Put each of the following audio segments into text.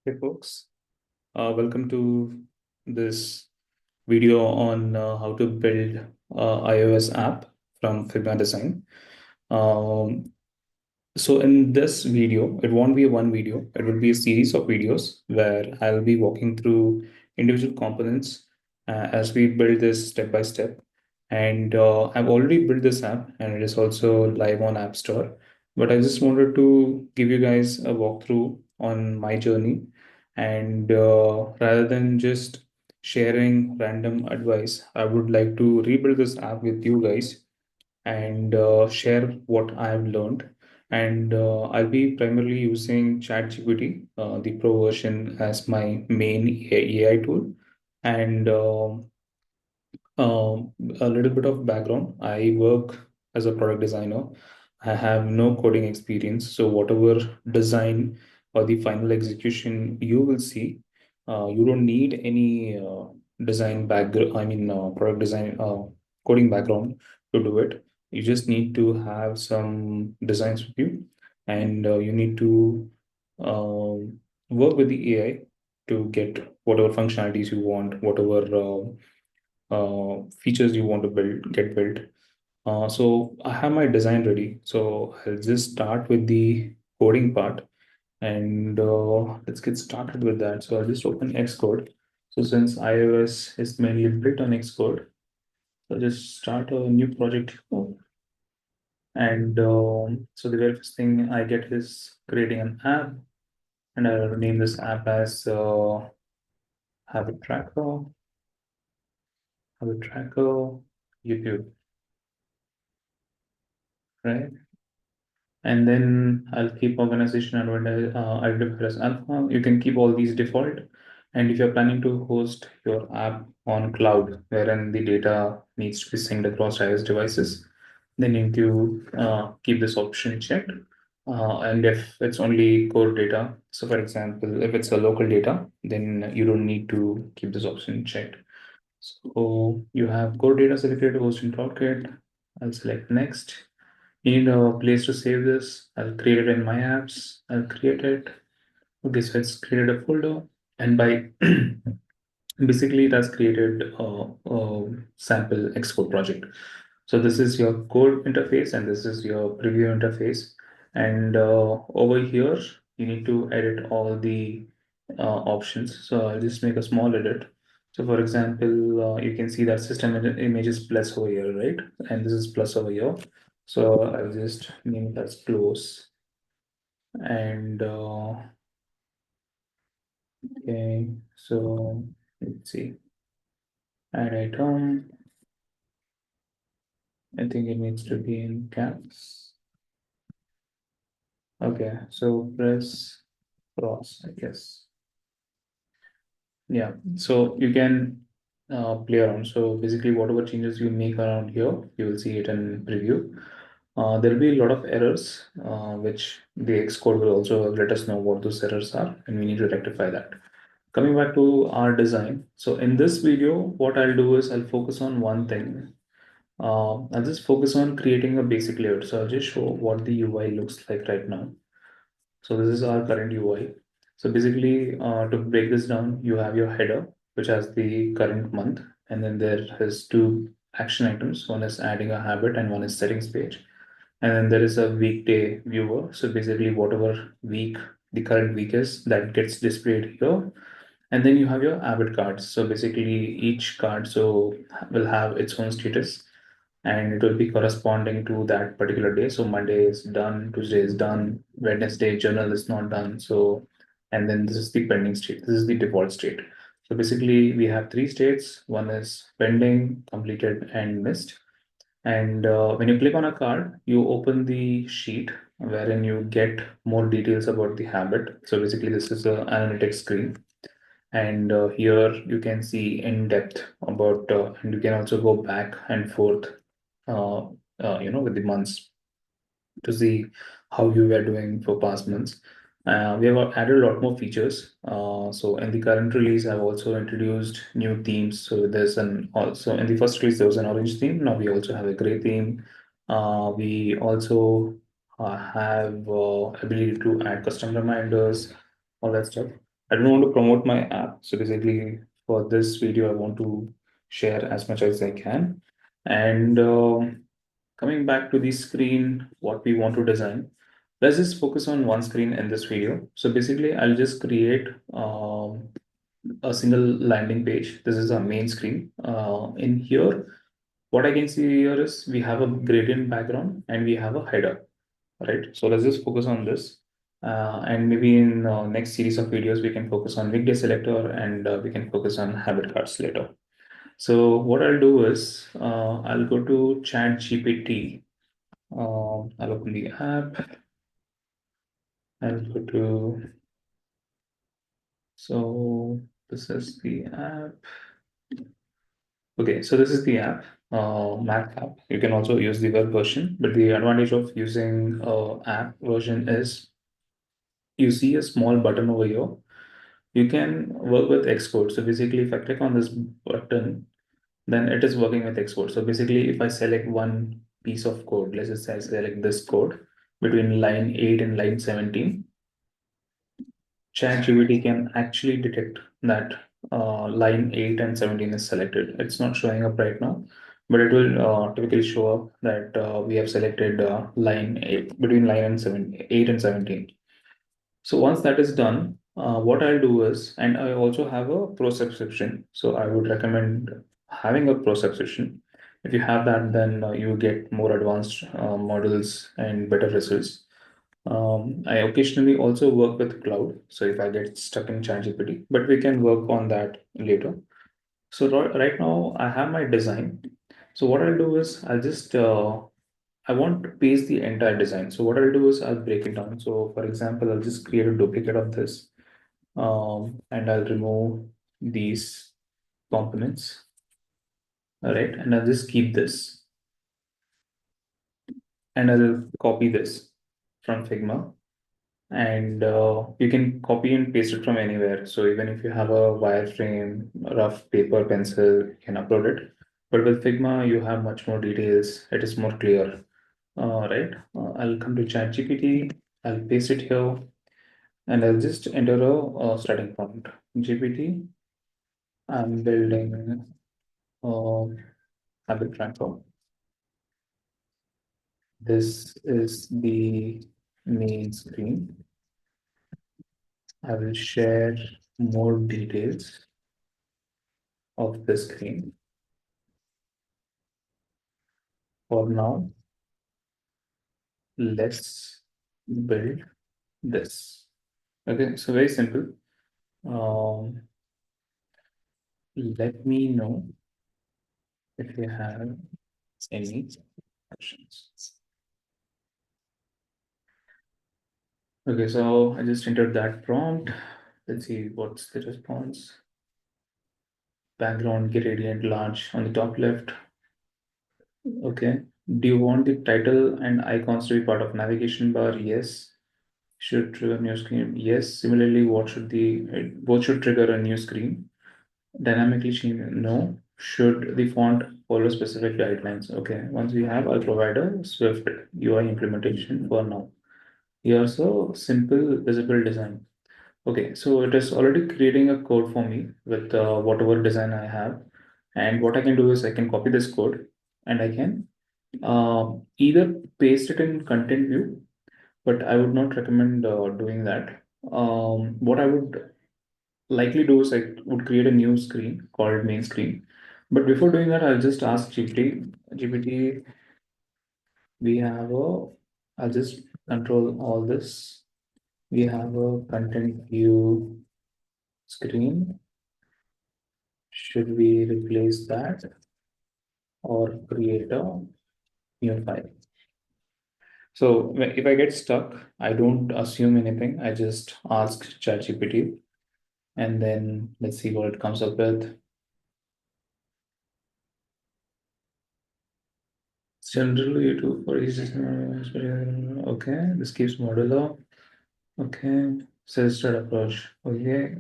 Hey folks, welcome to this video on how to build iOS app from Figma Design. Um, so in this video, it won't be one video, it will be a series of videos where I'll be walking through individual components as we build this step by step. And I've already built this app and it is also live on App Store. But I just wanted to give you guys a walkthrough on my journey. And rather than just sharing random advice, I would like to rebuild this app with you guys and share what I've learned. And I'll be primarily using ChatGPT, the Pro version, as my main AI tool. And a little bit of background. I work as a product designer. I have no coding experience, so whatever design or the final execution you will see, you don't need any design background. Product design coding background to do it. You just need to have some designs with you, and you need to work with the AI to get whatever functionalities you want, whatever features you want to get built. So I have my design ready. So I'll just start with the coding part and let's get started with that. So I'll just open Xcode. So since iOS is mainly built on Xcode, I'll just start a new project. And so the very first thing I get is creating an app, and I'll name this app as Habit Tracker, Habit Tracker, YouTube, right? And then I'll keep organization identifier as alpha. You can keep all these default. And if you're planning to host your app on cloud, wherein the data needs to be synced across iOS devices, then you need to keep this option checked. And if it's only core data, so for example, if it's a local data, then you don't need to keep this option checked. So you have core data selected, host in CloudKit. I'll select next. You need a place to save this. I'll create it in my apps. I'll create it. Okay, so it's created a folder, and by basically it has created a sample export project. So this is your code interface, and this is your preview interface. And over here, you need to edit all the options. So I'll just make a small edit. So for example, you can see that system image is plus over here, right? And this is plus over here. So I'll just name it as close. And okay, so let's see. Add item. I think it needs to be in caps. Okay, so press cross, I guess. Yeah, so you can play around. So basically, whatever changes you make around here, you will see it in preview. There'll be a lot of errors, which the Xcode will also let us know what those errors are, and we need to rectify that. Coming back to our design. So in this video, what I'll do is I'll focus on one thing. I'll just focus on creating a basic layout. So I'll just show what the UI looks like right now. So this is our current UI. So basically, to break this down, you have your header, which has the current month, and then there is two action items. One is adding a habit, and one is settings page. And then there is a weekday viewer. So basically, whatever week the current week is, that gets displayed here. And then you have your habit cards. So basically, each card will have its own status, and it will be corresponding to that particular day. So Monday is done, Tuesday is done, Wednesday journal is not done. So, and then this is the pending state. This is the default state. So basically, we have three states. One is pending, completed, and missed. And when you click on a card, you open the sheet wherein you get more details about the habit. So basically, this is the analytics screen. And here you can see in depth about, and you can also go back and forth uh, with the months to see how you were doing for past months. We have added a lot more features. So in the current release, I've also introduced new themes. So there's an also in the first release there was an orange theme. Now we also have a gray theme. We also have ability to add custom reminders, all that stuff. I don't want to promote my app. So basically, for this video, I want to share as much as I can. And coming back to the screen, what we want to design, let's just focus on one screen in this video. So basically, I'll just create a single landing page. This is our main screen. In here, what I can see here is we have a gradient background and we have a header, right? So let's just focus on this. And maybe in next series of videos, we can focus on weekday selector and we can focus on habit cards later. So what I'll do is I'll go to ChatGPT. I'll open the app. I'll go to, so this is the app. Okay, so this is the app, Mac app. You can also use the web version, but the advantage of using app version is you see a small button over here. You can work with Xcode. So basically, if I click on this button, then it is working with Xcode. So basically, if I select one piece of code, let's just say I select this code between line 8 and line 17, ChatGPT can actually detect that line 8 and 17 is selected. It's not showing up right now, but it will typically show up that we have selected line 8, between line and 8 and 17. So once that is done, what I'll do is, and I also have a pro subscription. So I would recommend having a pro subscription. If you have that, then you get more advanced models and better results. I occasionally also work with cloud. So if I get stuck in ChatGPT, but we can work on that later. So right now I have my design. So what I'll do is I'll just I want to paste the entire design. So what I'll do is I'll break it down. So for example, I'll just create a duplicate of this, and I'll remove these components. All right, and I'll just keep this, and I'll copy this from Figma, and you can copy and paste it from anywhere. So even if you have a wireframe, rough paper, pencil, you can upload it. But with Figma, you have much more details. It is more clear. Right. I'll come to ChatGPT. I'll paste it here, and I'll just enter a starting prompt. GPT, I'm building a habit tracker. This is the main screen. I will share more details of the screen. For now, let's build this. Okay, so very simple. Um, Let me know if you have any questions. Okay, so I just entered that prompt. Let's see what's the response. Background gradient large on the top left. Okay. Do you want the title and icons to be part of navigation bar? Yes. Should trigger new screen? Yes. Similarly, what should trigger a new screen? Dynamically change? No. Should the font follow specific guidelines? Okay. Once we have, I'll provide a Swift UI implementation for now. Here's a simple visible design. Okay, so it is already creating a code for me with whatever design I have. And what I can do is I can copy this code and I can either paste it in content view, but I would not recommend doing that. What I would likely do is I would create a new screen called main screen. But before doing that, I'll just ask GPT, we have a, I'll just control all this. We have a content view screen. Should we replace that or create a new file? So if I get stuck, I don't assume anything. I just ask ChatGPT and then let's see what it comes up with. Generally, to for each okay, this keeps modular. Okay, suggested approach. Okay,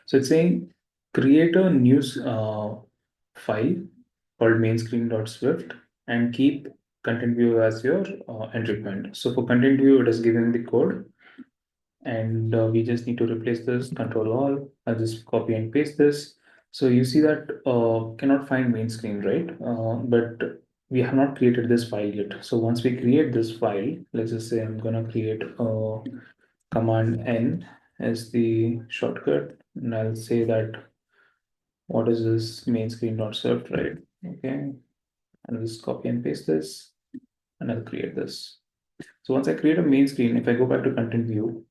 so it's saying create a new file called mainscreen.swift and keep content view as your entry point. So for content view, it is giving the code, and we just need to replace this, control all. I'll just copy and paste this. So you see that cannot find main screen, right? But we have not created this file yet. So once we create this file, let's just say I'm gonna create command N as the shortcut, and I'll say that what is this main screen dot served, right? Okay, I'll just copy and paste this, and I'll create this. So once I create a main screen, if I go back to content view,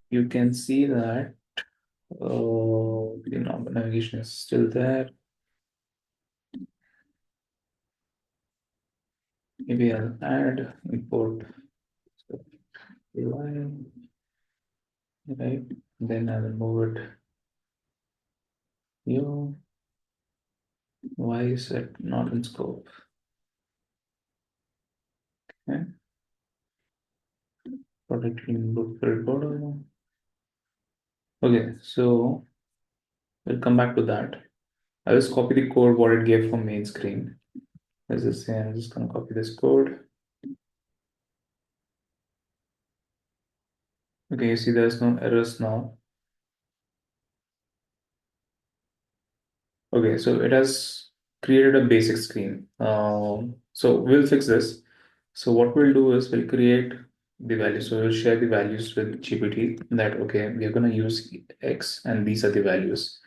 you can see that the normal navigation is still there. Maybe I'll add import line, right? Then I will move it here. Why is it not in scope? Okay. Product input border. Okay, so we'll come back to that. I'll just copy the code what it gave from main screen. Let's just say I'm just gonna copy this code. Okay, you see there's no errors now. Okay, so it has created a basic screen. So we'll fix this. So what we'll do is we'll create the values. So we'll share the values with GPT that, okay, we're gonna use X and these are the values.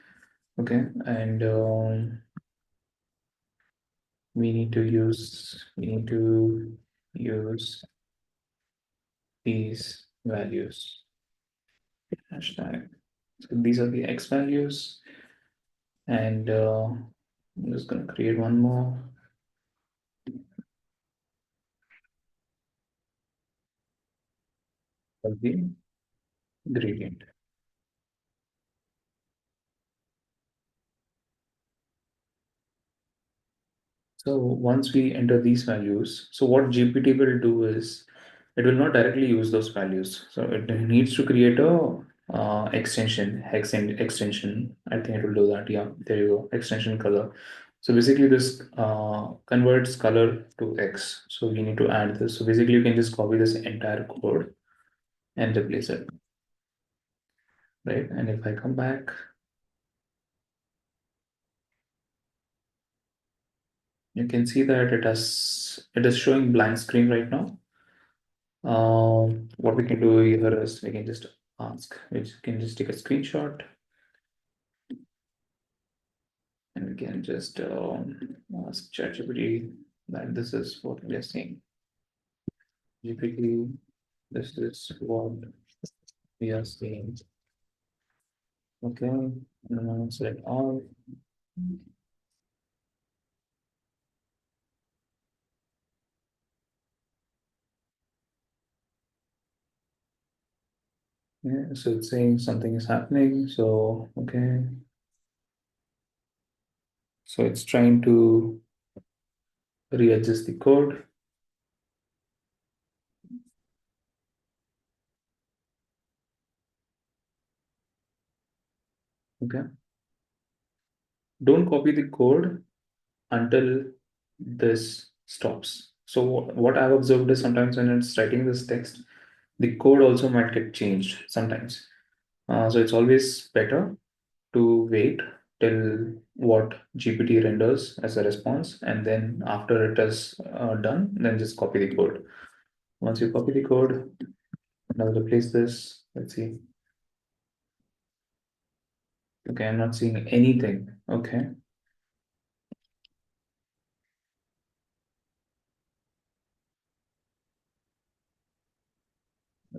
Okay, and we need to use these values. Hashtag. So these are the X values, and I'm just gonna create one more. Of the gradient. So once we enter these values, so what GPT will do is it will not directly use those values. So it needs to create a extension, hex extension. I think it will do that. Yeah, there you go, extension color. So basically this converts color to X. So we need to add this. So basically you can just copy this entire code and replace it, right? And if I come back, you can see that it is showing blank screen right now. What we can do here is we can just ask, we can just take a screenshot and we can just ask ChatGPT that this is what we are seeing. GPT, this is what we are seeing. Okay, and then select all. Yeah, so it's saying something is happening. So, okay. So it's trying to readjust the code. Okay. Don't copy the code until this stops. So what I've observed is sometimes when it's writing this text, the code also might get changed sometimes. So it's always better to wait till what GPT renders as a response, and then after it is done, then just copy the code. Once you copy the code, now replace this. Let's see. Okay, I'm not seeing anything. Okay,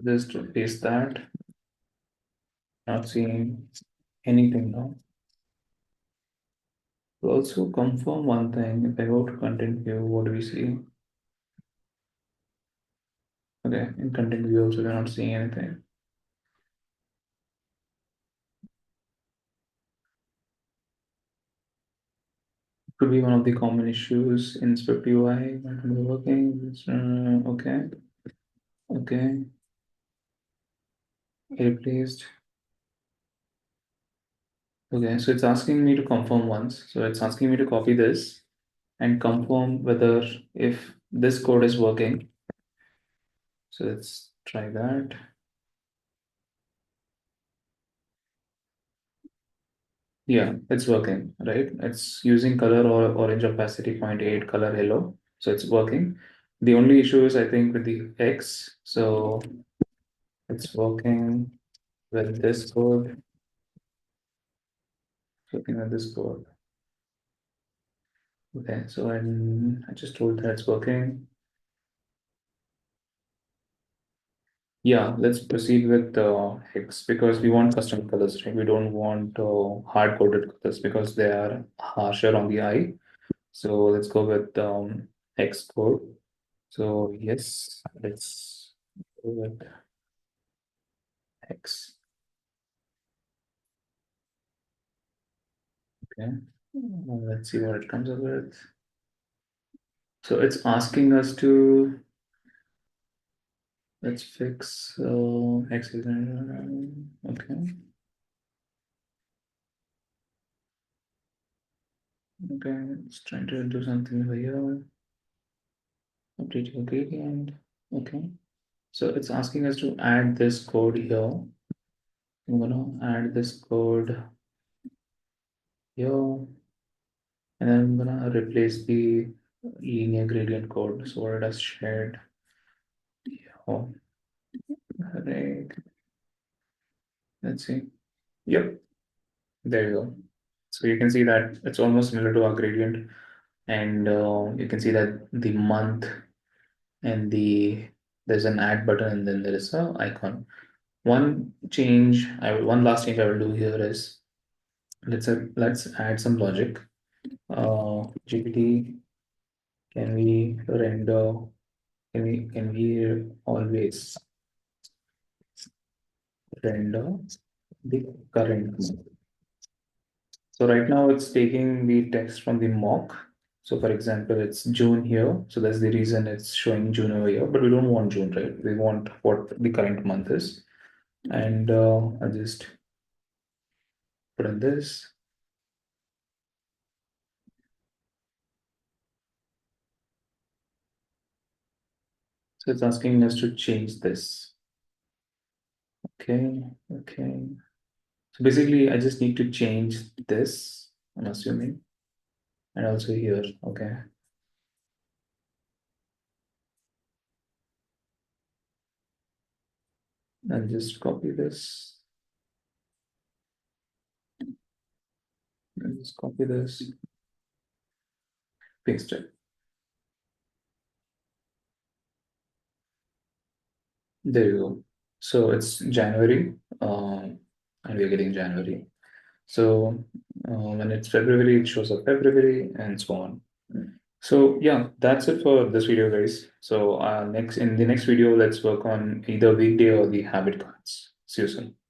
just replace that. Not seeing anything now. To also confirm one thing, if I go to content view, what do we see? Okay, in content view also we're not seeing anything. Could be one of the common issues in Swift UI might not be working. Okay, okay, replaced. Okay, so it's asking me to confirm once. So it's asking me to copy this and confirm whether if this code is working. So let's try that. Yeah, it's working, right? It's using color or orange opacity 0.8, color yellow. So it's working. The only issue is I think with the X. So it's working with this code, working with this code. Okay, so I just told that it's working. Yeah, let's proceed with X because we want custom colors, right? We don't want hard-coded colors because they are harsher on the eye. So let's go with X code. So yes, let's go with X. Okay. Let's see what it comes up with. So it's asking us to let's fix X is okay. Okay, it's trying to do something over here. Update your gradient. Okay. So it's asking us to add this code here. I'm gonna add this code here, and then I'm gonna replace the linear gradient code. So what it has shared. Oh, right. Let's see. Yep, there you go. So you can see that it's almost similar to our gradient, and you can see that the month and there's an add button, and then there is a icon. One last change I will do here is let's add some logic. GPT, can we render? Can we always render the current? So right now it's taking the text from the mock. So for example, it's June here. So that's the reason it's showing June over here. But we don't want June, right? We want what the current month is. And I'll just put in this. So it's asking us to change this. Okay, okay. So basically, I just need to change this, I'm assuming, and also here. Okay, I'll just copy this. I'll just copy this, paste it. There you go. So it's January, and we're getting January. So when it's February, it shows up February, and so on. So yeah, that's it for this video, guys. So next in the next video, let's work on either weekday or the habit cards. See you soon.